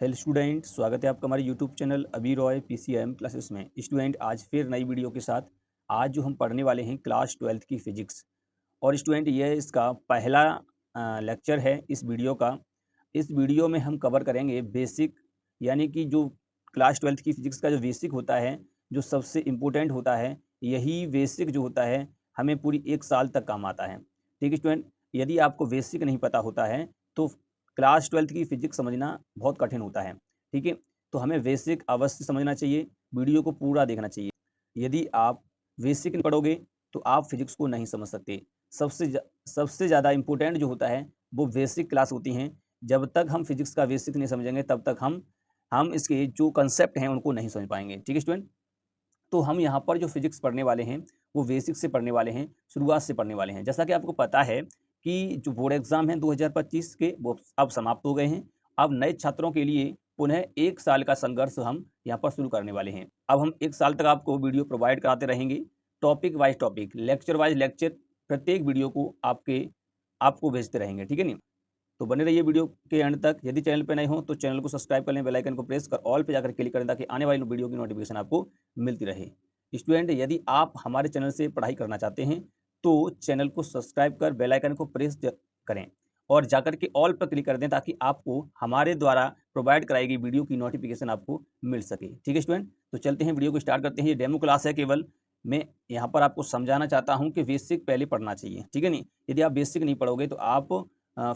Hello student, स्वागत है आपका हमारे यूट्यूब चैनल अभी रॉय पीसीएम क्लासेस में। स्टूडेंट, आज फिर नई वीडियो के साथ आज जो हम पढ़ने वाले हैं क्लास 12th की फिजिक्स। और स्टूडेंट, ये इसका पहला लेक्चर है इस वीडियो का। इस वीडियो में हम कवर करेंगे बेसिक, यानी कि जो क्लास 12th की फिजिक्स का जो बेसिक होता है, जो सबसे इम्पोर्टेंट होता है, यही बेसिक जो होता है हमें पूरी 1 साल तक काम आता है। ठीक है स्टूडेंट, यदि आपको बेसिक नहीं पता होता है तो क्लास 12th की फिजिक्स समझना बहुत कठिन होता है। ठीक है, तो हमें बेसिक अवश्य समझना चाहिए, वीडियो को पूरा देखना चाहिए। यदि आप बेसिक नहीं पढ़ोगे तो आप फिजिक्स को नहीं समझ सकते। सबसे ज़्यादा इम्पोर्टेंट जो होता है वो बेसिक क्लास होती हैं। जब तक हम फिजिक्स का बेसिक नहीं समझेंगे तब तक हम इसके जो कंसेप्ट हैं उनको नहीं समझ पाएंगे। ठीक है स्टूडेंट, तो हम यहाँ पर जो फिजिक्स पढ़ने वाले हैं वो बेसिक से पढ़ने वाले हैं, शुरुआत से पढ़ने वाले हैं। जैसा कि आपको पता है कि जो बोर्ड एग्जाम हैं 2025 के वो अब समाप्त हो गए हैं। अब नए छात्रों के लिए पुनः 1 साल का संघर्ष हम यहाँ पर शुरू करने वाले हैं। अब हम 1 साल तक आपको वीडियो प्रोवाइड कराते रहेंगे, topic wise topic, lecture wise lecture, प्रत्येक वीडियो को आपको भेजते रहेंगे। ठीक है नहीं, तो बने रहिए वीडियो के एंड तक। यदि चैनल पे नए हो तो चैनल को सब्सक्राइब कर लें, बेल आइकन को प्रेस कर ऑल पे जाकर क्लिक करें ताकि आने वाली वीडियो की नोटिफिकेशन आपको मिलती रहे। स्टूडेंट, यदि आप हमारे चैनल से पढ़ाई करना चाहते हैं तो चैनल को सब्सक्राइब कर बेल आइकन को प्रेस करें और जाकर के ऑल पर क्लिक कर दें ताकि आपको हमारे द्वारा प्रोवाइड कराई गई वीडियो की नोटिफिकेशन आपको मिल सके। ठीक है स्टूडेंट, तो चलते हैं वीडियो को स्टार्ट करते हैं। ये डेमो क्लास है केवल। मैं यहाँ पर आपको समझाना चाहता हूँ कि बेसिक पहले पढ़ना चाहिए। ठीक है नहीं, यदि आप बेसिक नहीं पढ़ोगे तो आप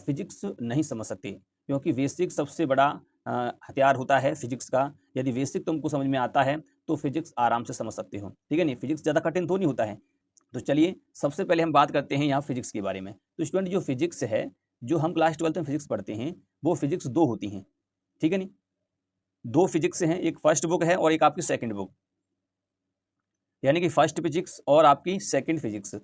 फिजिक्स नहीं समझ सकते, क्योंकि बेसिक सबसे बड़ा हथियार होता है फिजिक्स का। यदि बेसिक तुमको समझ में आता है तो फिजिक्स आराम से समझ सकते हो। ठीक है नहीं, फिजिक्स ज़्यादा कठिन तो नहीं होता है। तो चलिए सबसे पहले हम बात करते हैं यहाँ फिजिक्स के बारे में। तो स्टूडेंट, जो फिजिक्स है, जो हम क्लास 12th में फिजिक्स पढ़ते हैं वो फिजिक्स दो होती हैं। ठीक है नहीं, दो फिजिक्स हैं, एक फर्स्ट बुक है और एक आपकी सेकंड बुक, यानी कि फर्स्ट फिजिक्स और आपकी सेकंड फिजिक्स।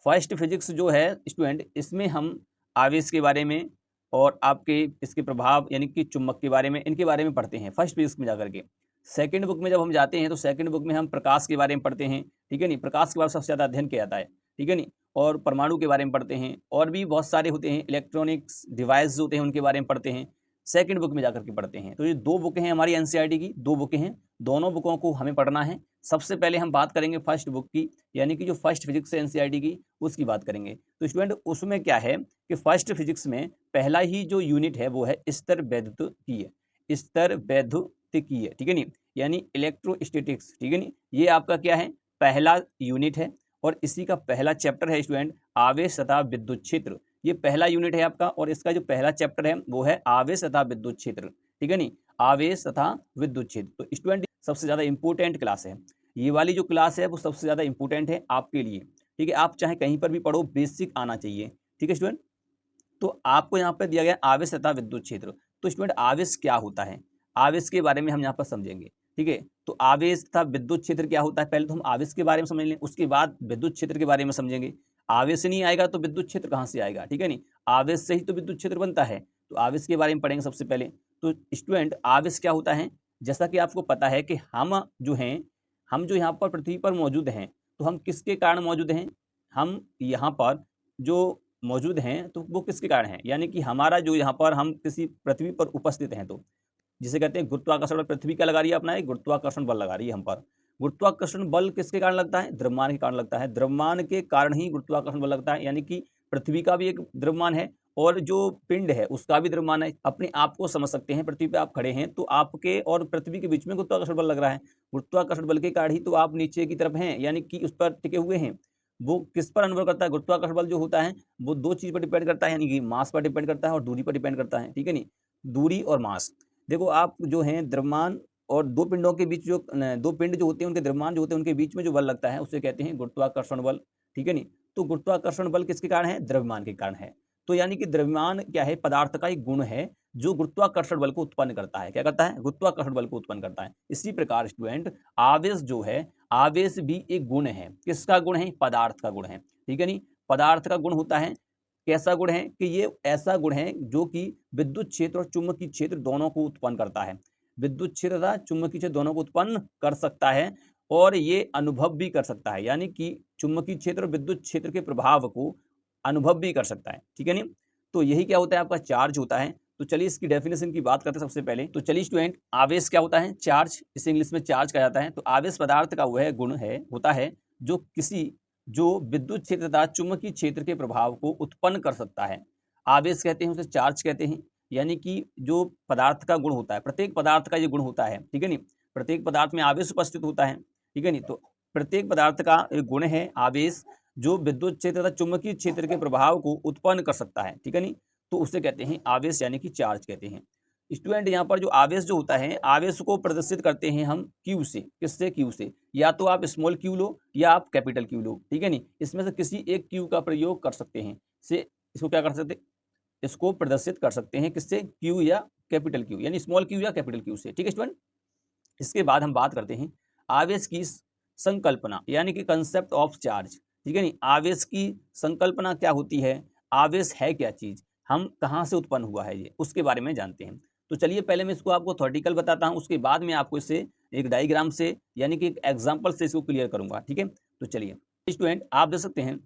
फर्स्ट फिजिक्स जो है स्टूडेंट, इसमें हम आवेश के बारे में और आपके इसके प्रभाव यानी कि चुंबक के बारे में, इनके बारे में पढ़ते हैं फर्स्ट फिजिक्स में जाकर के। सेकंड बुक में जब हम जाते हैं तो सेकंड बुक में हम प्रकाश के बारे में पढ़ते हैं। ठीक है नहीं, प्रकाश के बारे में सबसे ज़्यादा अध्ययन किया जाता है। ठीक है नहीं, और परमाणु के बारे में पढ़ते हैं और भी बहुत सारे होते हैं, इलेक्ट्रॉनिक्स डिवाइस जो होते हैं उनके बारे में पढ़ते हैं, सेकंड बुक में जाकर के पढ़ते हैं। तो ये दो बुकें हैं हमारी एनसीईआरटी की, दो बुकें हैं, दोनों बुकों को हमें पढ़ना है। सबसे पहले हम बात करेंगे फर्स्ट बुक की, यानी कि जो फर्स्ट फिजिक्स है एनसीईआरटी की, उसकी बात करेंगे। तो स्टूडेंट, उसमें क्या है कि फर्स्ट फिजिक्स में पहला ही जो यूनिट है वो है स्तर वैद्युतिकीय, स्तर वैद्युतिकीय। ठीक है नहीं, यानी इलेक्ट्रोस्टैटिक्स। ठीक है नहीं, ये आपका क्या है, पहला यूनिट है और इसी का पहला चैप्टर है स्टूडेंट आवेश तथा विद्युत क्षेत्र। ये पहला यूनिट है आपका और इसका जो पहला चैप्टर है वो है आवेश तथा विद्युत क्षेत्र। ठीक है नहीं, आवेश तथा विद्युत क्षेत्र। तो स्टूडेंट, सबसे ज्यादा इंपॉर्टेंट क्लास है ये वाली, जो क्लास है वो सबसे ज्यादा इंपॉर्टेंट है आपके लिए। ठीक है, आप चाहे कहीं पर भी पढ़ो, बेसिक आना चाहिए। ठीक है स्टूडेंट, तो आपको यहाँ पर दिया गया आवेश तथा विद्युत क्षेत्र। तो स्टूडेंट, आवेश क्या होता है, आवेश के बारे में हम यहाँ पर समझेंगे। ठीक है, तो आवेश तथा विद्युत क्षेत्र क्या होता है, पहले तो हम आवेश के बारे में समझ लें, उसके बाद विद्युत क्षेत्र के बारे में समझेंगे। आवेश नहीं आएगा तो विद्युत क्षेत्र कहाँ से आएगा। ठीक है नहीं, आवेश से ही तो विद्युत क्षेत्र बनता है। तो आवेश के बारे में पढ़ेंगे सबसे पहले। तो स्टूडेंट, आवेश क्या होता है, जैसा कि आपको पता है कि हम जो यहाँ पर पृथ्वी पर मौजूद हैं, तो हम किसके कारण मौजूद हैं, हम यहाँ पर जो मौजूद हैं तो वो किसके कारण है, यानी कि हमारा जो यहाँ पर हम किसी पृथ्वी पर उपस्थित हैं, तो जिसे कहते हैं गुरुत्वाकर्षण बल। पृथ्वी क्या लगा रही है अपना, एक गुरुत्वाकर्षण बल लगा रही है हम पर। गुरुत्वाकर्षण बल किसके कारण लगता है, द्रव्यमान के कारण लगता है। द्रव्यमान के कारण ही गुरुत्वाकर्षण बल लगता है, यानी कि पृथ्वी का भी एक द्रव्यमान है और जो पिंड है उसका भी द्रव्यमान है। अपने आप को समझ सकते हैं, पृथ्वी पे आप खड़े हैं तो आपके और पृथ्वी के बीच में गुरुत्वाकर्षण बल लग रहा है। गुरुत्वाकर्षण बल के कारण ही तो आप नीचे की तरफ हैं, यानी कि उस पर टिके हुए हैं। वो किस पर निर्भर करता है, गुरुत्वाकर्षण बल जो होता है वो दो चीज पर डिपेंड करता है, यानी कि मास पर डिपेंड करता है और दूरी पर डिपेंड करता है। ठीक है नहीं, दूरी और मास। देखो, आप जो हैं द्रव्यमान और दो पिंडों के बीच जो दो पिंड जो होते हैं उनके द्रव्यमान जो होते हैं उनके बीच में जो बल लगता है उसे कहते हैं गुरुत्वाकर्षण बल। ठीक है नहीं, तो गुरुत्वाकर्षण बल किसके कारण है, द्रव्यमान के कारण है। तो यानी कि द्रव्यमान क्या है, पदार्थ का एक गुण है जो गुरुत्वाकर्षण बल को उत्पन्न करता है। क्या करता है, गुरुत्वाकर्षण बल को उत्पन्न करता है। इसी प्रकार स्टूडेंट, आवेश जो है, आवेश भी एक गुण है। किसका गुण है, पदार्थ का गुण है। ठीक है नहीं, पदार्थ का गुण होता है। कैसा गुण है कि ये ऐसा गुण है जो कि विद्युत क्षेत्र और चुंबकीय क्षेत्र दोनों को उत्पन्न करता है। विद्युत क्षेत्र तथा चुंबकीय क्षेत्र दोनों को उत्पन्न कर सकता है और ये अनुभव भी कर सकता है, यानी कि चुंबकीय क्षेत्र और विद्युत क्षेत्र के प्रभाव को अनुभव भी कर सकता है। ठीक है नहीं, तो यही क्या होता है, आपका चार्ज होता है। तो चलिए इसकी डेफिनेशन की बात करते हैं सबसे पहले। तो चलिए स्टूडेंट, आवेश क्या होता है? चार्ज, इसे इंग्लिश में चार्ज कहा जाता है। तो आवेश पदार्थ का वह गुण होता है जो विद्युत क्षेत्र तथा चुंबकीय क्षेत्र के प्रभाव को उत्पन्न कर सकता है। आवेश कहते हैं, उसे चार्ज कहते हैं। यानी कि जो पदार्थ का गुण होता है, प्रत्येक पदार्थ का ये गुण होता है, ठीक है नहीं, प्रत्येक पदार्थ में आवेश उपस्थित होता है, ठीक है नहीं। तो प्रत्येक पदार्थ का एक गुण है आवेश, जो विद्युत क्षेत्र तथा चुंबकीय क्षेत्र के प्रभाव को उत्पन्न कर सकता है, ठीक है नहीं। तो उसे कहते हैं आवेश, यानी कि चार्ज कहते हैं। स्टूडेंट, यहाँ पर जो आवेश जो होता है, आवेश को प्रदर्शित करते हैं हम क्यू से। किससे? क्यू से। या तो आप स्मॉल क्यू लो या आप कैपिटल क्यू लो, ठीक है नहीं। इसमें से किसी एक क्यू का प्रयोग कर सकते हैं। से इसको क्या कर सकते हैं? इसको प्रदर्शित कर सकते हैं किससे? क्यू या कैपिटल क्यू, यानी स्मॉल क्यू या कैपिटल क्यू से, ठीक है स्टूडेंट। इसके बाद हम बात करते हैं आवेश की संकल्पना, यानी कि कंसेप्ट ऑफ चार्ज, ठीक है नहीं। आवेश की संकल्पना क्या होती है? आवेश है क्या चीज, हम कहाँ से उत्पन्न हुआ है, ये उसके बारे में जानते हैं। तो चलिए पहले मैं इसको आपको थ्योरेटिकल बताता हूँ, उसके बाद में आपको इसे एक डायग्राम से, यानी कि एक एग्जाम्पल से इसको क्लियर करूंगा, ठीक है। तो चलिए स्टूडेंट, आप देख सकते हैं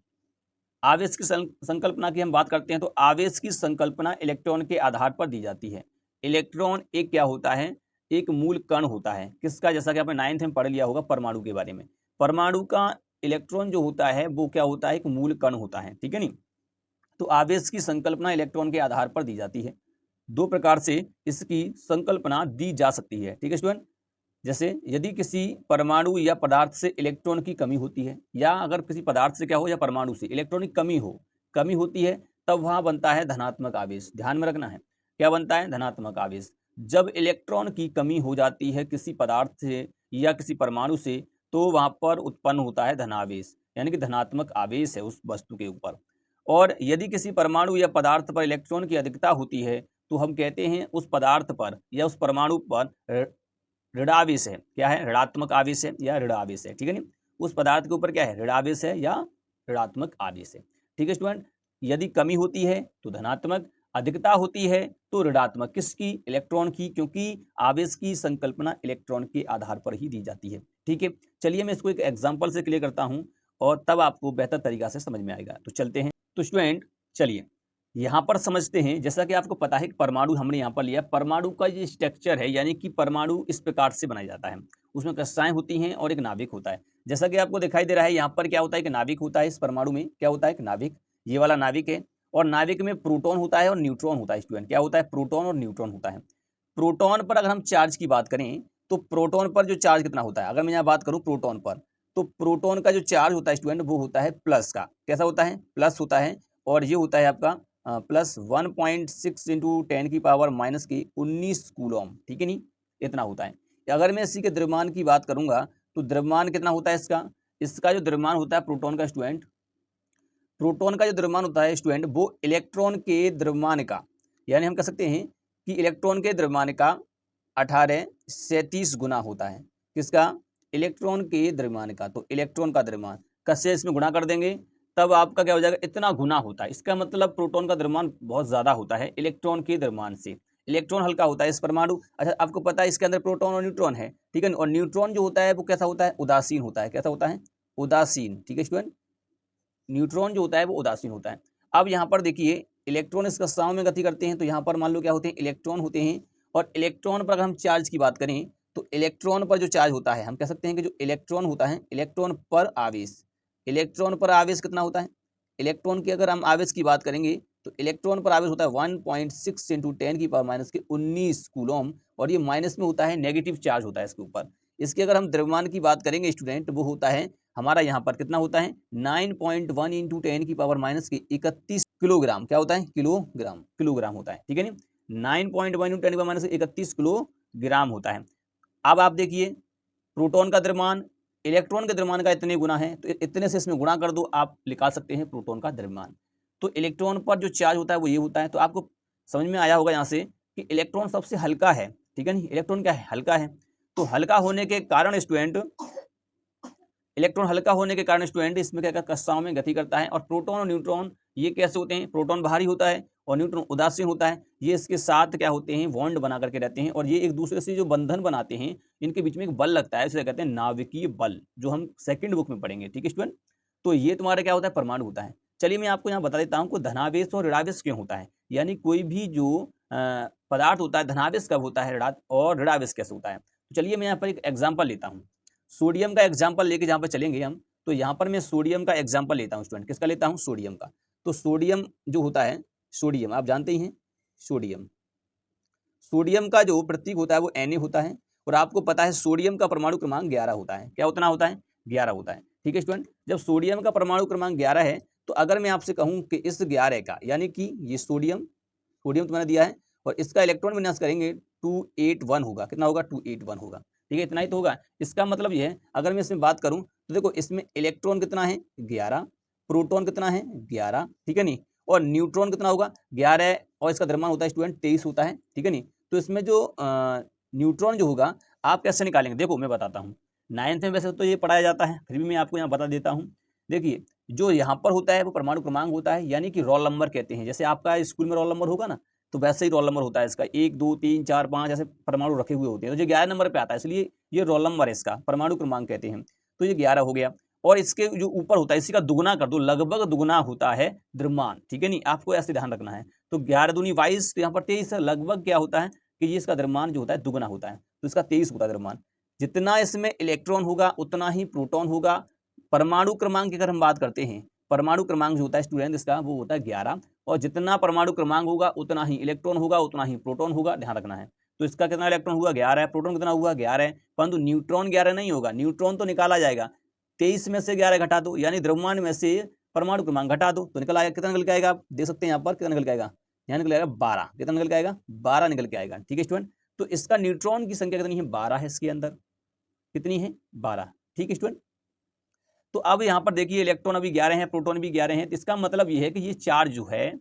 आवेश की संकल्पना की हम बात करते हैं। तो आवेश की संकल्पना इलेक्ट्रॉन के आधार पर दी जाती है। इलेक्ट्रॉन एक क्या होता है? एक मूल कण होता है। किसका? जैसा कि आपने 9th में पढ़ लिया होगा परमाणु के बारे में। परमाणु का इलेक्ट्रॉन जो होता है वो क्या होता है? एक मूल कण होता है, ठीक है नहीं। तो आवेश की संकल्पना इलेक्ट्रॉन के आधार पर दी जाती है। दो प्रकार से इसकी संकल्पना दी जा सकती है, ठीक है स्टूडेंट। जैसे यदि किसी परमाणु या पदार्थ से इलेक्ट्रॉन की कमी होती है, या अगर किसी पदार्थ से क्या हो, या परमाणु से इलेक्ट्रॉन की कमी होती है, तब वहां बनता है धनात्मक आवेश। ध्यान में रखना है, क्या बनता है? धनात्मक आवेश। जब इलेक्ट्रॉन की कमी हो जाती है किसी पदार्थ से या किसी परमाणु से, तो वहां पर उत्पन्न होता है धनावेश, यानी कि धनात्मक आवेश है उस वस्तु के ऊपर। और यदि किसी परमाणु या पदार्थ पर इलेक्ट्रॉन की अधिकता होती है, तो हम कहते हैं उस पदार्थ पर या उस परमाणु पर ऋणावेश है। क्या है? ऋणात्मक आवेश है या ऋणावेश है, ठीक है नहीं। उस पदार्थ के ऊपर क्या है? ऋणावेश है या ऋणात्मक आवेश है, ठीक है स्टूडेंट। यदि कमी होती है तो धनात्मक, अधिकता होती है तो ऋणात्मक। किसकी? इलेक्ट्रॉन की, क्योंकि आवेश की संकल्पना इलेक्ट्रॉन के आधार पर ही दी जाती है, ठीक है। चलिए मैं इसको एक एग्जाम्पल से क्लियर करता हूं और तब आपको बेहतर तरीका से समझ में आएगा। तो चलते हैं। तो स्टूडेंट चलिए यहाँ पर समझते हैं। जैसा कि आपको पता है कि परमाणु हमने यहाँ पर लिया, परमाणु का ये स्ट्रक्चर है, यानी कि परमाणु इस प्रकार से बनाया जाता है। उसमें कक्षाएं होती हैं और एक नाभिक होता है। जैसा कि आपको दिखाई दे रहा है, यहाँ पर क्या होता है? कि नाभिक होता है। इस परमाणु में क्या होता है? कि नाभिक, ये वाला नाभिक है। और नाभिक में प्रोटॉन होता है और न्यूट्रॉन होता है। स्टूडेंट, क्या होता है? प्रोटॉन और न्यूट्रॉन होता है। प्रोटॉन पर अगर हम चार्ज की बात करें, तो प्रोटॉन पर जो चार्ज कितना होता है? अगर मैं यहाँ बात करूँ प्रोटॉन पर, तो प्रोटॉन का जो चार्ज होता है स्टूडेंट, वो होता है प्लस का। कैसा होता है? प्लस होता है। और ये होता है आपका प्लस 1.6 इंटू 10 की पावर माइनस की 19 कूलम, ठीक है नहीं, इतना होता है। अगर मैं इसी के द्रव्यमान की बात करूंगा, तो द्रव्यमान कितना होता है इसका? इसका जो द्रव्यमान होता है प्रोटॉन का स्टूडेंट, प्रोटॉन का जो द्रव्यमान होता है स्टूडेंट, वो इलेक्ट्रॉन के द्रव्यमान का, यानी हम कह सकते हैं कि इलेक्ट्रॉन के द्रव्यमान का 1837 गुना होता है। किसका? इलेक्ट्रॉन के द्रव्यमान का। तो इलेक्ट्रॉन का द्रव्यमान कैसे इसमें गुणा कर देंगे, तब आपका क्या हो जाएगा? इतना गुना होता है। इसका मतलब प्रोटॉन का द्रव्यमान बहुत ज्यादा होता है इलेक्ट्रॉन के द्रव्यमान से। इलेक्ट्रॉन हल्का होता है इस परमाणु। अच्छा, आपको पता है इसके अंदर प्रोटॉन और न्यूट्रॉन है, ठीक है। और न्यूट्रॉन जो होता है वो कैसा होता है? उदासीन होता है। कैसा होता है? उदासीन, ठीक है स्टूडेंट। न्यूट्रॉन जो होता है वो उदासीन होता है। अब यहाँ पर देखिए, इलेक्ट्रॉन इस कक्षाओं में गति करते हैं, तो यहाँ पर मान लो क्या होते हैं? इलेक्ट्रॉन होते हैं। और इलेक्ट्रॉन पर अगर हम चार्ज की बात करें, तो इलेक्ट्रॉन पर जो चार्ज होता है, हम कह सकते हैं कि जो इलेक्ट्रॉन होता है, इलेक्ट्रॉन पर आवेश, इलेक्ट्रॉन पर आवेश कितना होता है? इलेक्ट्रॉन की अगर हम आवेश की बात करेंगे, तो इलेक्ट्रॉन पर आवेश होता है 1.6 इंटू 10 की पावर माइनस के 19 कूलम। और ये माइनस में होता है, नेगेटिव चार्ज होता है इसके ऊपर। इसके अगर हम द्रव्यमान की बात करेंगे स्टूडेंट, वो होता है हमारा यहाँ पर कितना होता है? 9.1 इंटू 10 की पावर माइनस के 31 किलोग्राम। क्या होता है? किलोग्राम होता है, ठीक है नहीं। 9.1 इंटू 10 की पावर माइनस 31 किलोग्राम होता है। अब आप देखिए, प्रोटॉन का द्रव्यमान इलेक्ट्रॉन के द्रव्यमान का इतने गुना है, तो इतने से इसमें गुणा कर दो, आप निकाल सकते हैं प्रोटॉन का द्रव्यमान। तो इलेक्ट्रॉन पर जो चार्ज होता है वो ये होता है। तो आपको समझ में आया होगा यहाँ से कि इलेक्ट्रॉन सबसे हल्का है, ठीक है नहीं। इलेक्ट्रॉन क्या है? हल्का है। तो हल्का होने के कारण स्टूडेंट, इलेक्ट्रॉन हल्का होने के कारण स्टूडेंट इसमें क्या कक्षाओं में गति करता है। और प्रोटॉन और न्यूट्रॉन ये कैसे होते हैं? प्रोटॉन भारी होता है और न्यूट्रॉन उदासीन होता है। ये इसके साथ क्या होते हैं? बॉन्ड बना करके रहते हैं। और ये एक दूसरे से जो बंधन बनाते हैं, इनके बीच में एक बल लगता है, इसे कहते हैं नाभिकीय बल, जो हम सेकंड बुक में पढ़ेंगे, ठीक है स्टूडेंट। तो ये तुम्हारा क्या होता है? परमाणु होता है। चलिए मैं आपको यहाँ बता देता हूँ कि धनावेश और ऋणावेश क्यों होता है। यानी कोई भी जो पदार्थ होता है धनावेश कब होता है और ऋणावेश कैसे होता है। तो चलिए मैं यहाँ पर एक एग्जाम्पल लेता हूँ, सोडियम का एग्जाम्पल लेके जहाँ पर चलेंगे हम, तो यहाँ पर मैं सोडियम का एग्जाम्पल लेता हूँ स्टूडेंट। किसका लेता हूँ? सोडियम का। तो सोडियम जो होता है, सोडियम आप जानते ही हैं, सोडियम, सोडियम का जो प्रतीक होता है वो Na होता है, और आपको पता है सोडियम का परमाणु क्रमांक 11 होता है। क्या उतना होता है? 11 होता है। ठीक है स्टूडेंट, जब सोडियम का परमाणु क्रमांक 11 है, तो अगर मैं आपसे कहूं कि इस 11 का, यानी कि ये सोडियम तो मैंने दिया है, और इसका इलेक्ट्रॉन विन्यास करेंगे 281 होगा। कितना होगा? 281 होगा। ठीक है, इतना ही तो होगा। इसका मतलब ये है, अगर मैं इसमें बात करूं तो देखो इसमें इलेक्ट्रॉन कितना है? 11, प्रोटॉन कितना है? 11, ठीक है नहीं, और न्यूट्रॉन कितना होगा? 11, और इसका द्रव्यमान होता है स्टूडेंट 23 होता है। ठीक है नहीं, तो इसमें जो न्यूट्रॉन जो होगा आप कैसे निकालेंगे? देखो मैं बताता हूँ, 9th में वैसे तो ये पढ़ाया जाता है, फिर भी मैं आपको यहाँ बता देता हूँ। देखिए जो यहाँ पर होता है वो परमाणु क्रमांक होता है, यानी कि रोल नंबर कहते हैं। जैसे आपका स्कूल में रोल नंबर होगा ना, तो वैसे ही रोल नंबर होता है इसका, 1 2 3 4 5 ऐसे परमाणु रखे हुए होते हैं। तो जो 11 नंबर पे आता है, इसलिए ये रोल नंबर है, इसका परमाणु क्रमांक कहते हैं। तो ये 11 हो गया, और इसके जो ऊपर होता है इसी का दुगुना कर दो, लगभग दुगुना होता है द्रव्यमान। ठीक है नहीं, आपको ऐसे ध्यान रखना है। तो 11 दूनी 22, तो यहाँ पर 23 लगभग क्या होता है कि ये इसका द्रव्यमान जो होता है दुगुना होता है, तो इसका 23 होता है द्रव्यमान। जितना इसमें इलेक्ट्रॉन होगा उतना ही प्रोटॉन होगा। परमाणु क्रमांक की अगर हम बात करते हैं, परमाणु क्रमांक जो होता है स्टूडेंट इसका वो होता है 11, और जितना परमाणु क्रमांक होगा उतना ही इलेक्ट्रॉन होगा, उतना ही प्रोटॉन होगा, ध्यान रखना है। तो इसका कितना इलेक्ट्रॉन हुआ? 11 है। प्रोटॉन कितना हुआ? 11 है। परंतु न्यूट्रॉन 11 नहीं होगा, न्यूट्रॉन तो निकाला जाएगा। 23 में से 11 घटा दो, यानी द्रव्यमान में से परमाणु क्रमांक घटा दो, तो निकल आएगा। कितना निकल के आएगा? आप देख सकते हैं यहाँ पर कितना निकल के आएगा, यहाँ निकल आएगा 12। कितना निकल के आएगा? 12 निकल के आएगा। ठीक है स्टूडेंट, तो इसका न्यूट्रॉन की संख्या कितनी है? 12 है इसके अंदर। कितनी है? 12। ठीक है स्टूडेंट, तो अब यहाँ पर देखिए इलेक्ट्रॉन अभी 11 हैं, प्रोटॉन भी 11 हैं, तो इसका मतलब ये है कि ये चार्ज जो है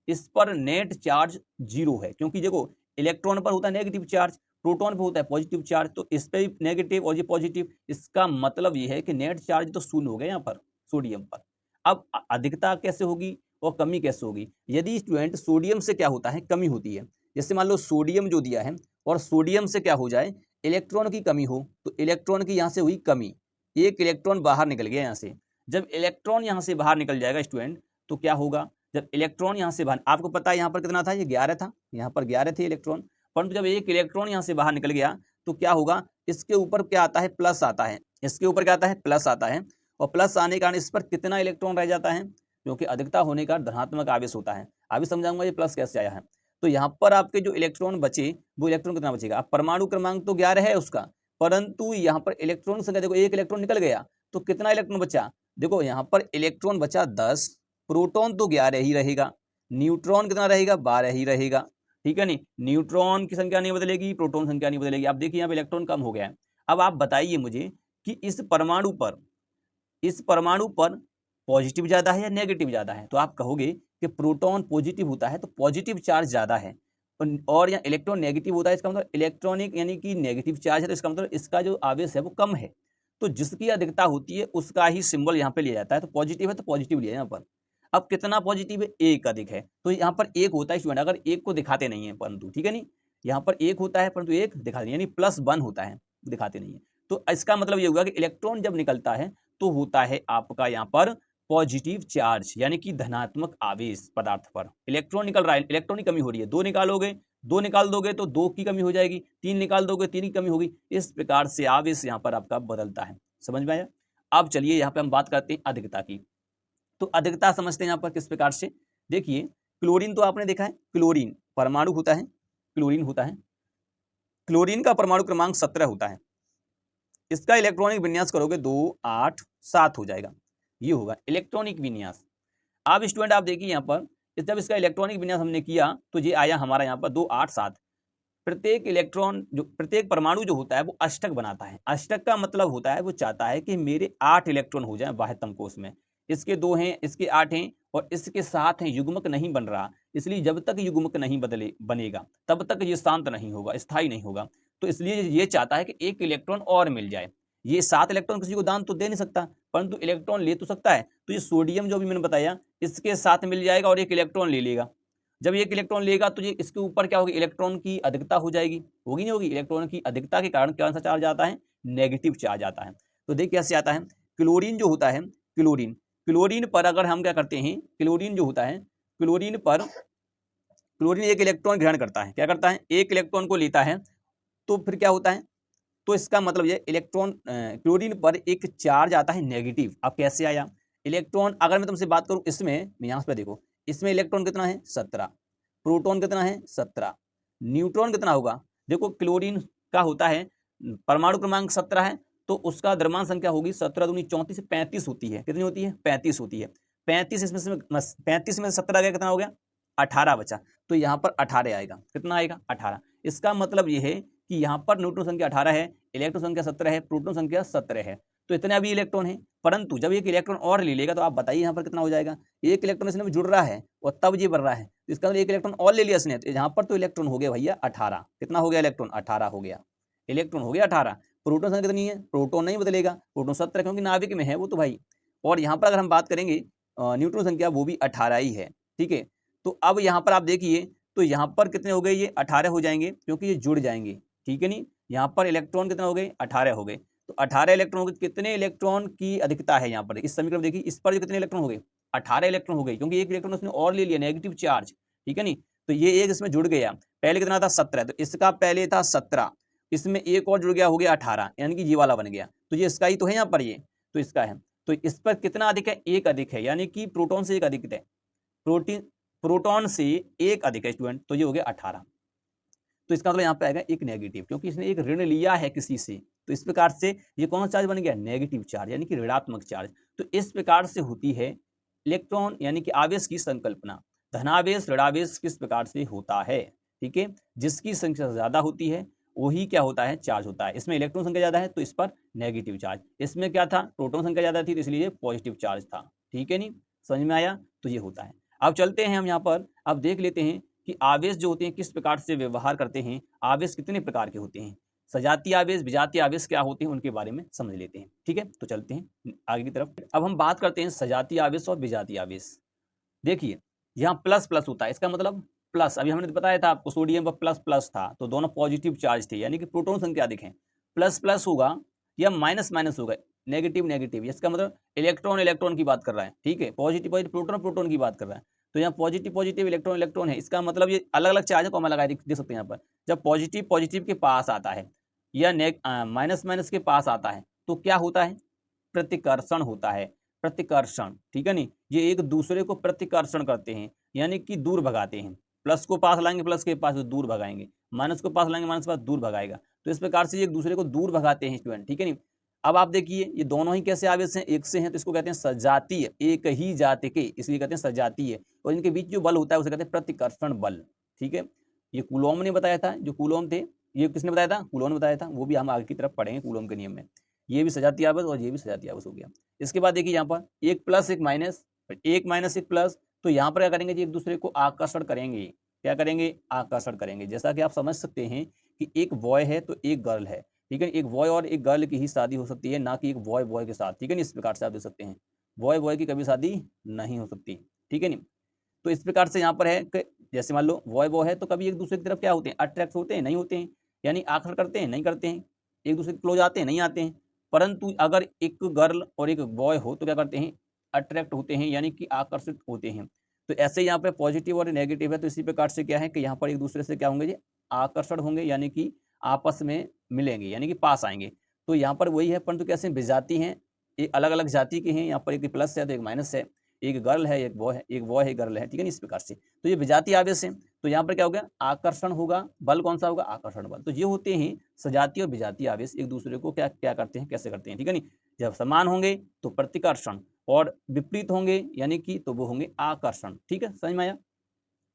इस पर नेट चार्ज 0 है, क्योंकि देखो इलेक्ट्रॉन पर होता है नेगेटिव चार्ज, प्रोटॉन पर होता है पॉजिटिव चार्ज, तो इस पे नेगेटिव और ये पॉजिटिव, इसका मतलब ये है कि नेट चार्ज तो शून्य हो गया यहाँ पर सोडियम पर। अब अधिकता कैसे होगी और कमी कैसे होगी? यदि स्टूडेंट सोडियम से क्या होता है? कमी होती है। जैसे मान लो सोडियम जो दिया है और सोडियम से क्या हो जाए? इलेक्ट्रॉन की कमी हो, तो इलेक्ट्रॉन की यहाँ से हुई कमी, एक इलेक्ट्रॉन बाहर निकल गया यहाँ से। जब इलेक्ट्रॉन यहाँ से बाहर निकल जाएगा स्टूडेंट, तो क्या होगा? जब इलेक्ट्रॉन यहाँ से बाहर, आपको पता है यहाँ पर कितना था? ये 11 था, यहाँ पर 11 थे इलेक्ट्रॉन, परंतु जब एक इलेक्ट्रॉन यहाँ से बाहर निकल गया तो क्या होगा? इसके ऊपर क्या आता है? प्लस आता है। इसके ऊपर क्या आता है? प्लस आता है, और प्लस आने के कारण इस पर कितना इलेक्ट्रॉन रह जाता है? क्योंकि अधिकता होने का धनात्मक आवेश होता है। अभी समझाऊंगा ये प्लस कैसे आया है। तो यहाँ पर आपके जो इलेक्ट्रॉन बचे, वो इलेक्ट्रॉन कितना बचेगा? अब परमाणु क्रमांक तो 11 है उसका, परंतु यहाँ पर इलेक्ट्रॉन की संख्या देखो, एक इलेक्ट्रॉन निकल गया तो कितना इलेक्ट्रॉन बचा? देखो यहाँ पर इलेक्ट्रॉन बचा 10, प्रोटॉन तो 11 ही रहेगा, न्यूट्रॉन कितना रहेगा? 12 ही रहेगा। ठीक है नहीं, न्यूट्रॉन की संख्या नहीं बदलेगी, प्रोटॉन संख्या नहीं बदलेगी। आप देखिए यहाँ पे इलेक्ट्रॉन कम हो गया है। अब आप बताइए मुझे कि इस परमाणु पर पॉजिटिव ज्यादा है या नेगेटिव ज्यादा है? तो आप कहोगे कि प्रोटॉन पॉजिटिव होता है तो पॉजिटिव चार्ज ज्यादा है, और यहाँ इलेक्ट्रॉन नेगेटिव होता है, इसका मतलब इलेक्ट्रॉनिक यानी कि नेगेटिव चार्ज है, तो इसका मतलब इसका जो आवेश है वो कम है। तो जिसकी अधिकता होती है उसका ही सिंबल यहाँ पे लिया जाता है। तो पॉजिटिव है तो पॉजिटिव लिया यहाँ पर। अब कितना पॉजिटिव है? एक अधिक है, तो यहाँ पर एक होता है स्टूडेंट, अगर एक को दिखाते नहीं है परंतु, ठीक है नहीं, यहाँ पर एक होता है परंतु एक दिखाते नहीं, यानी +1 होता है, दिखाते नहीं है। तो इसका मतलब ये हुआ कि इलेक्ट्रॉन जब निकलता है तो होता है आपका यहाँ पर पॉजिटिव चार्ज, यानी कि धनात्मक आवेश पदार्थ पर। इलेक्ट्रॉन निकल रहा है, इलेक्ट्रॉन की कमी हो रही है, 2 निकालोगे, 2 निकाल दोगे तो 2 की कमी हो जाएगी, 3 निकाल दोगे 3 की कमी होगी। इस प्रकार से आवेश यहाँ पर आपका बदलता है। समझ में आया? अब चलिए यहाँ पे हम बात करते हैं अधिकता की। तो अधिकता समझते हैं यहाँ पर किस प्रकार से। देखिए क्लोरीन तो आपने देखा है, क्लोरीन परमाणु होता है, क्लोरीन होता है, क्लोरीन का परमाणु क्रमांक 17 होता है। इसका इलेक्ट्रॉनिक विन्यास करोगे 2 8 7 हो जाएगा, ये होगा इलेक्ट्रॉनिक विन्यास। अब स्टूडेंट आप देखिए यहाँ पर जब इसका इलेक्ट्रॉनिक विन्यास हमने किया तो ये आया हमारा यहाँ पर 2 8 7। प्रत्येक इलेक्ट्रॉन जो प्रत्येक परमाणु जो होता है वो अष्टक बनाता है। अष्टक का मतलब होता है वो चाहता है कि मेरे 8 इलेक्ट्रॉन हो जाए बाह्यतम कोश में, इसके 2 हैं, इसके 8 हैं और इसके 7 हैं, युग्मक नहीं बन रहा। इसलिए जब तक युग्मक नहीं बनेगा तब तक ये शांत नहीं होगा, स्थायी नहीं होगा। तो इसलिए ये चाहता है कि एक इलेक्ट्रॉन और मिल जाए। ये 7 इलेक्ट्रॉन किसी को दान तो दे नहीं सकता, परंतु इलेक्ट्रॉन ले तो सकता है। तो ये सोडियम जो भी मैंने बताया इसके साथ मिल जाएगा और एक इलेक्ट्रॉन ले लेगा। जब एक इलेक्ट्रॉन लेगा तो ये इसके ऊपर क्या होगी? इलेक्ट्रॉन की अधिकता हो जाएगी, होगी नहीं होगी? इलेक्ट्रॉन की अधिकता के कारण कौन सा चार्ज आता है? नेगेटिव चार्ज आता है। तो देख कैसे आता है। क्लोरीन जो होता है, क्लोरीन पर अगर हम क्या करते हैं, क्लोरीन जो होता है, क्लोरीन पर क्लोरीन एक इलेक्ट्रॉन ग्रहण करता है, क्या करता है, एक इलेक्ट्रॉन को लेता है, तो फिर क्या होता है, तो इसका मतलब ये इलेक्ट्रॉन क्लोरीन पर एक चार्ज आता है नेगेटिव। अब कैसे आया, इलेक्ट्रॉन अगर मैं तुमसे बात करूं इसमें, यहाँ पर देखो इसमें इलेक्ट्रॉन कितना है 17, प्रोटॉन कितना है 17, न्यूट्रॉन कितना होगा, देखो क्लोरीन का होता है परमाणु क्रमांक 17 है, तो उसका द्रव्यमान संख्या होगी 17 दूनी 34 से 35 होती है, कितनी होती है 35 होती है, 35 इसमें से 35 में 17 गया, कितना हो गया 18 बचा, तो यहाँ पर 18 आएगा, कितना आएगा 18। इसका मतलब ये है कि यहाँ पर न्यूट्रॉन संख्या 18 है, इलेक्ट्रॉन संख्या 17 है, प्रोटॉन संख्या 17 है, तो इतने अभी इलेक्ट्रॉन है। परंतु जब एक इलेक्ट्रॉन और ले लेगा तो आप बताइए यहाँ पर कितना हो जाएगा, एक इलेक्ट्रॉन इसमें जुड़ रहा है और तब ये बढ़ रहा है, तो इसका मतलब एक इलेक्ट्रॉन और ले लिया इसने, तो यहाँ पर तो इलेक्ट्रॉन हो गया भैया 18, कितना हो गया इलेक्ट्रॉन 18 हो गया, इलेक्ट्रॉन हो गया 18। प्रोटॉन संख्या कितनी है, प्रोटॉन नहीं बदलेगा, प्रोटॉन 17 क्योंकि नाभिक में है वो तो भाई, और यहाँ पर अगर हम बात करेंगे न्यूट्रॉन संख्या वो भी 18 ही है, ठीक है। तो अब यहाँ पर आप देखिए, तो यहाँ पर कितने हो गए, ये 18 हो जाएंगे क्योंकि ये जुड़ जाएंगे, ठीक है नहीं, यहाँ पर इलेक्ट्रॉन कितने हो गए 18 हो गए, तो 18 इलेक्ट्रॉन हो गए, कितने इलेक्ट्रॉन की अधिकता है यहाँ पर, इस समीकरण देखिए, इस पर जो कितने इलेक्ट्रॉन हो गए 18 इलेक्ट्रॉन हो गए, क्योंकि एक इलेक्ट्रॉन उसने और ले लिया नेगेटिव चार्ज, ठीक है नहीं, तो ये एक इसमें जुड़ गया, पहले कितना था 17, तो इसका पहले था 17, इसमें एक और जुड़ गया हो गया 18, यानी कि ये वाला बन गया, तो ये इसका ही तो है यहाँ पर, ये तो इसका है, तो इस पर कितना अधिक है, एक अधिक है, यानी कि प्रोटॉन से एक अधिक है, प्रोटॉन से एक अधिक है स्टूडेंट, तो ये हो गया 18। तो इसका मतलब यहाँ पे आएगा एक नेगेटिव, क्योंकि इसने एक ऋण लिया है किसी से, तो इस प्रकार से ये कौन सा चार्ज बन गया, नेगेटिव चार्ज, यानी कि ऋणात्मक चार्ज। तो इस प्रकार से होती है इलेक्ट्रॉन यानी कि आवेश की संकल्पना। धनावेश ऋणावेश किस प्रकार से होता है, ठीक है, जिसकी संख्या ज्यादा होती है वही क्या होता है, चार्ज होता है। इसमें इलेक्ट्रॉन संख्या ज्यादा है तो इस पर नेगेटिव चार्ज, इसमें क्या था, प्रोटॉन संख्या ज्यादा थी तो इसलिए पॉजिटिव चार्ज था, ठीक है नहीं, समझ में आया, तो ये होता है। अब चलते हैं हम यहाँ पर, अब देख लेते हैं कि आवेश जो होते हैं किस प्रकार से व्यवहार करते हैं, आवेश कितने प्रकार के होते हैं, सजातीय आवेश विजातीय आवेश क्या होते हैं उनके बारे में समझ लेते हैं, ठीक है। तो चलते हैं आगे की तरफ। अब हम बात करते हैं सजातीय आवेश और विजातीय आवेश। देखिए यहाँ प्लस प्लस होता है, इसका मतलब प्लस, अभी हमने बताया था आपको सोडियम पर प्लस प्लस था, तो दोनों पॉजिटिव चार्ज थे, यानी कि प्रोटॉन संख्या अधिक है, प्लस प्लस होगा या माइनस माइनस होगा, नेगेटिव नेगेटिव, इसका मतलब इलेक्ट्रॉन इलेक्ट्रॉन की बात कर रहा है, ठीक है, पॉजिटिव पॉजिटिव प्रोटॉन प्रोटॉन की बात कर रहा है, तो यहाँ पॉजिटिव पॉजिटिव इलेक्ट्रॉन इलेक्ट्रॉन है, इसका मतलब ये अलग अलग चार्ज है, कॉमा लगाए देख सकते हैं यहाँ पर, जब पॉजिटिव पॉजिटिव के पास आता है या माइनस माइनस के पास आता है तो क्या होता है, प्रतिकर्षण होता है, प्रतिकर्षण, ठीक है नहीं, ये एक दूसरे को प्रतिकर्षण करते हैं, यानी कि दूर भगाते हैं, प्लस को पास लाएंगे प्लस के पास तो दूर भगाएंगे, माइनस को पास लाएंगे माइनस के पास दूर भगाएगा, तो इस प्रकार से एक दूसरे को दूर भगाते हैं स्टूडेंट, ठीक है नहीं। अब आप देखिए ये दोनों ही कैसे आवेश हैं, एक से हैं, तो इसको कहते हैं सजातीय, एक ही जाति के, इसलिए कहते हैं सजातीय, और इनके बीच जो बल होता है उसे कहते हैं प्रतिकर्षण बल, ठीक है। ये कूलॉम ने बताया था, जो कूलॉम थे, ये किसने बताया था, कूलॉम ने बताया था, वो भी हम आगे की तरफ पढ़ेंगे कूलॉम के नियम में। ये भी सजातीय आवेश और ये भी सजातीय आवेश हो गया। इसके बाद देखिए यहाँ पर एक प्लस एक माइनस, एक माइनस एक प्लस, तो यहाँ पर क्या करेंगे जी, एक दूसरे को आकर्षण करेंगे, क्या करेंगे, आकर्षण करेंगे। जैसा कि आप समझ सकते हैं कि एक बॉय है तो एक गर्ल है, ठीक है, एक बॉय और एक गर्ल की ही शादी हो सकती है, ना कि एक बॉय बॉय के साथ, ठीक है, इस प्रकार से आप देख सकते हैं, बॉय बॉय की कभी शादी नहीं हो सकती, ठीक है नहीं। तो इस प्रकार से यहाँ पर है कि जैसे मान लो बॉय बॉय है तो कभी एक दूसरे की तरफ क्या होते हैं, अट्रैक्ट होते हैं, नहीं होते हैं, यानी आकर्षण करते हैं, नहीं करते हैं, एक दूसरे के क्लोज आते हैं, नहीं आते हैं। परंतु अगर एक गर्ल और एक बॉय हो तो क्या करते हैं, अट्रैक्ट होते हैं, यानी कि आकर्षित होते हैं। तो ऐसे यहाँ पे पॉजिटिव और नेगेटिव है, तो इसी प्रकार से क्या है कि यहाँ पर एक दूसरे से क्या होंगे जी, आकर्षण होंगे, यानी कि आपस में मिलेंगे, यानी कि पास आएंगे। तो यहाँ पर वही है, परंतु कैसे विजाती हैं, ये अलग अलग जाति के हैं, यहाँ पर एक प्लस है तो एक माइनस है, एक गर्ल है एक बॉय है, एक बॉय है गर्ल है, ठीक है, इस प्रकार से। तो ये विजातीय आवेश है, तो यहाँ पर क्या हो गया, आकर्षण होगा, बल कौन सा होगा, आकर्षण बल। तो ये होते हैं सजातीय और विजातीय आवेश, एक दूसरे को क्या क्या करते हैं, कैसे करते हैं, ठीक है नहीं। जब समान होंगे तो प्रतिकर्षण, और विपरीत होंगे यानी कि तो वो होंगे आकर्षण, ठीक है, समझ में आया।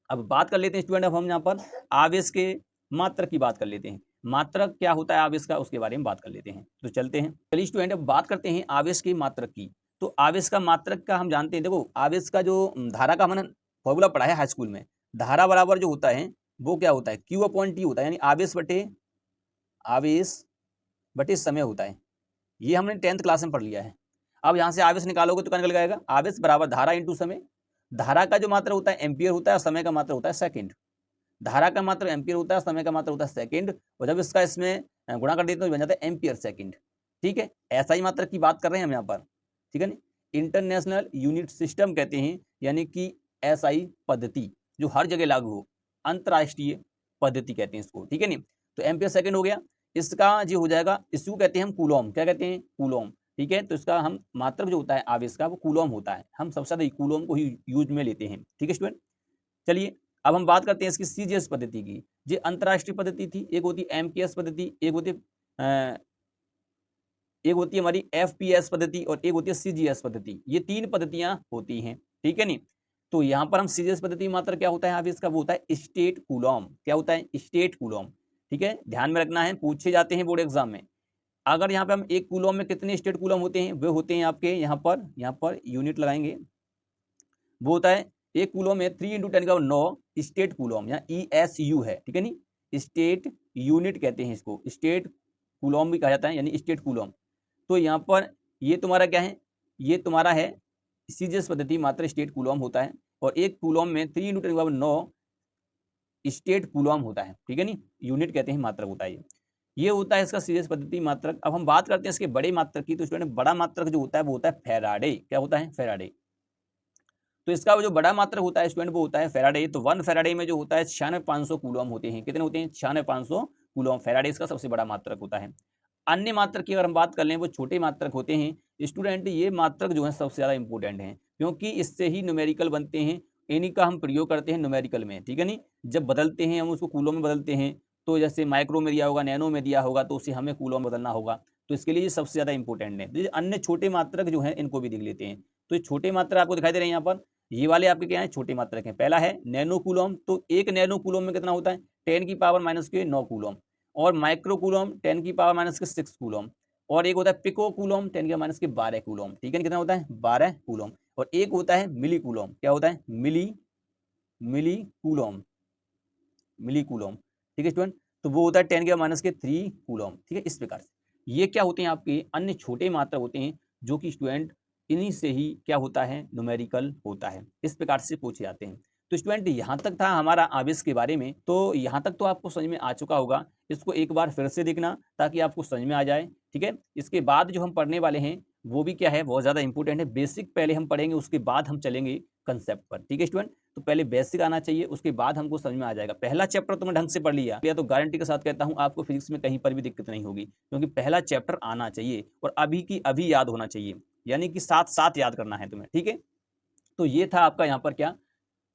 अब बात कर लेते हैं स्टूडेंट, अब हम यहाँ पर आवेश के मात्रक की बात कर लेते हैं, मात्रक क्या होता है आवेश का, उसके बारे में बात कर लेते हैं। तो चलते हैं, चलिए स्टूडेंट अब बात करते हैं आवेश के मात्रक की। तो आवेश का मात्रक का हम जानते हैं, देखो आवेश का जो धारा का हमने फॉर्मूला पढ़ा है हाई स्कूल में, धारा बराबर जो होता है वो क्या होता है, Q/T होता है, यानी आवेश बटे समय होता है। ये हमने 10th क्लास में पढ़ लिया है। अब यहाँ से आवेश निकालोगे तो क्या निकल जाएगा, आवेश बराबर धारा इंटू समय। धारा का जो मात्रा होता है एम्पियर होता है, समय का मात्रा होता है सेकंड। धारा का मात्रा एम्पियर होता है, समय का मात्रा होता है सेकंड, और जब इसका इसमें गुणा कर देते हैं तो बन जाता है एम्पियर सेकंड, ठीक है। ऐसा ही मात्रा की बात कर रहे हैं हम यहाँ पर, ठीक है ना। इंटरनेशनल यूनिट सिस्टम कहते हैं, यानी कि SI पद्धति जो हर जगह लागू हो, अंतरराष्ट्रीय पद्धति कहते हैं इसको, ठीक है नहीं। तो एम्पियर सेकंड हो गया, इसका जो हो जाएगा, इसको कहते हैं हम कूलॉम, क्या कहते हैं, कूलॉम, ठीक है। तो इसका हम मात्रक जो होता है आवेश का वो कूलॉम होता है, हम सबसे ज्यादा कूलॉम को ही यूज में लेते हैं, ठीक है स्टूडेंट। चलिए अब हम बात करते हैं इसकी सीजीएस पद्धति की। ये अंतरराष्ट्रीय पद्धति थी, एक होती है एमपीएस पद्धति, एक होती है हमारी एफपीएस पद्धति और एक होती है सीजीएस पद्धति। ये 3 पद्धतियां होती हैं, ठीक है नहीं। तो यहाँ पर हम सीजीएस पद्धति मात्र क्या होता है आवेश का, वो होता है स्टेट कूलॉम, क्या होता है, स्टेट कूलॉम, ठीक है। ध्यान में रखना है, पूछे जाते हैं बोर्ड एग्जाम में। अगर यहाँ पे हम एक कूलॉम में कितने स्टेट कूलॉम होते हैं, वे होते हैं आपके यहाँ पर यूनिट लगाएंगे, वो होता है एक कूलॉम में 3 × 10⁹ स्टेट कूलॉम या ESU है, ठीक है नहीं, स्टेट यूनिट कहते हैं इसको, स्टेट कूलॉम भी कहा जाता है, यानी स्टेट कूलॉम। तो यहाँ पर ये तुम्हारा क्या है, ये तुम्हारा है सीजीएस पद्धति मात्र स्टेट कूलॉम होता है, और एक कूलॉम में 3 × 10⁹ स्टेट कूलॉम होता है, ठीक है नहीं, यूनिट कहते हैं मात्रक होता है ये होता है इसका सीजीएस पद्धति मात्रक। अब हम बात करते हैं इसके बड़े मात्रक की। तो स्टूडेंट बड़ा मात्रक जो होता है वो होता है फैराडे, क्या होता है, फैराडे। तो इसका जो बड़ा मात्रक होता है स्टूडेंट वो होता है फैराडे। तो 1 फैराडे में जो होता है 96,500 कूलॉम होते हैं, कितने होते हैं, 96,500 कूलॉम, फैराडे इसका सबसे बड़ा मात्रक होता है। अन्य मात्रक की अगर हम बात कर लें वो छोटे मात्रक होते हैं स्टूडेंट, ये मात्रक जो है सबसे ज्यादा इंपॉर्टेंट है, क्योंकि इससे ही न्यूमेरिकल बनते हैं, इन्हीं का हम प्रयोग करते हैं न्यूमेरिकल में, ठीक है नहीं। जब बदलते हैं हम उसको कूलॉम में बदलते हैं, तो जैसे माइक्रो में दिया होगा, नैनो में दिया होगा, तो उसे हमें कूलॉम में बदलना होगा, तो इसके लिए ये सबसे ज्यादा इंपॉर्टेंट है। तो अन्य छोटे मात्रक जो है इनको भी देख लेते हैं। तो ये छोटे मात्रक आपको दिखाई दे रहे हैं यहाँ पर, ये वाले आपके क्या है, छोटे मात्रक हैं। पहला है नैनो कूलॉम, तो एक नैनो कूलॉम में कितना होता है, 10⁻⁻⁹ कूलॉम, और माइक्रो कूलॉम 10⁻⁻⁶ कूलॉम, और एक होता है पिको कूलॉम 10⁻⁻12 कूलॉम, ठीक है, कितना होता है, 12 कूलॉम। और एक होता है मिली कूलॉम, क्या होता है, मिली कूलॉम, ठीक है स्टूडेंट। तो वो होता है 10⁻³ कूलॉम, ठीक है। इस प्रकार से ये क्या होते हैं आपके अन्य छोटे मात्रक होते हैं, जो कि स्टूडेंट इन्हीं से ही क्या होता है, न्यूमेरिकल होता है, इस प्रकार से पूछे जाते हैं। तो स्टूडेंट यहाँ तक था हमारा आवेश के बारे में। तो यहाँ तक तो आपको समझ में आ चुका होगा, इसको एक बार फिर से देखना ताकि आपको समझ में आ जाए, ठीक है। इसके बाद जो हम पढ़ने वाले हैं वो भी क्या है, बहुत ज़्यादा इंपॉर्टेंट है। बेसिक पहले हम पढ़ेंगे, उसके बाद हम चलेंगे कंसेप्ट पर, ठीक है स्टूडेंट। तो पहले बेसिक आना चाहिए, उसके बाद हमको समझ में आ जाएगा। पहला चैप्टर तुमने ढंग से पढ़ लिया तो गारंटी के साथ कहता हूँ आपको फिजिक्स में कहीं पर भी दिक्कत नहीं होगी, क्योंकि पहला चैप्टर आना चाहिए और अभी की अभी याद होना चाहिए, यानी कि साथ साथ याद करना है तुम्हें, ठीक है। तो ये था आपका यहाँ पर क्या,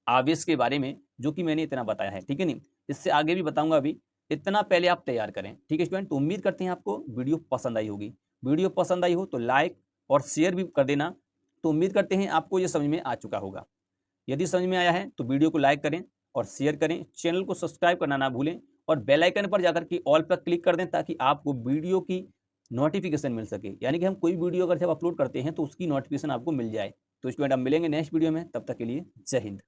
आवेश के बारे में, जो कि मैंने इतना बताया है, ठीक है नहीं। इससे आगे भी बताऊंगा, अभी इतना पहले आप तैयार करें, ठीक है स्टूडेंट। तो उम्मीद करते हैं आपको वीडियो पसंद आई होगी। वीडियो पसंद आई हो तो लाइक और शेयर भी कर देना। तो उम्मीद करते हैं आपको ये समझ में आ चुका होगा। यदि समझ में आया है तो वीडियो को लाइक करें और शेयर करें, चैनल को सब्सक्राइब करना ना भूलें, और बेल आइकन पर जाकर के ऑल पर क्लिक कर दें, ताकि आपको वीडियो की नोटिफिकेशन मिल सके, यानी कि हम कोई वीडियो अगर जब अपलोड करते हैं तो उसकी नोटिफिकेशन आपको मिल जाए। तो स्टूडेंट अब मिलेंगे नेक्स्ट वीडियो में, तब तक के लिए जय हिंद।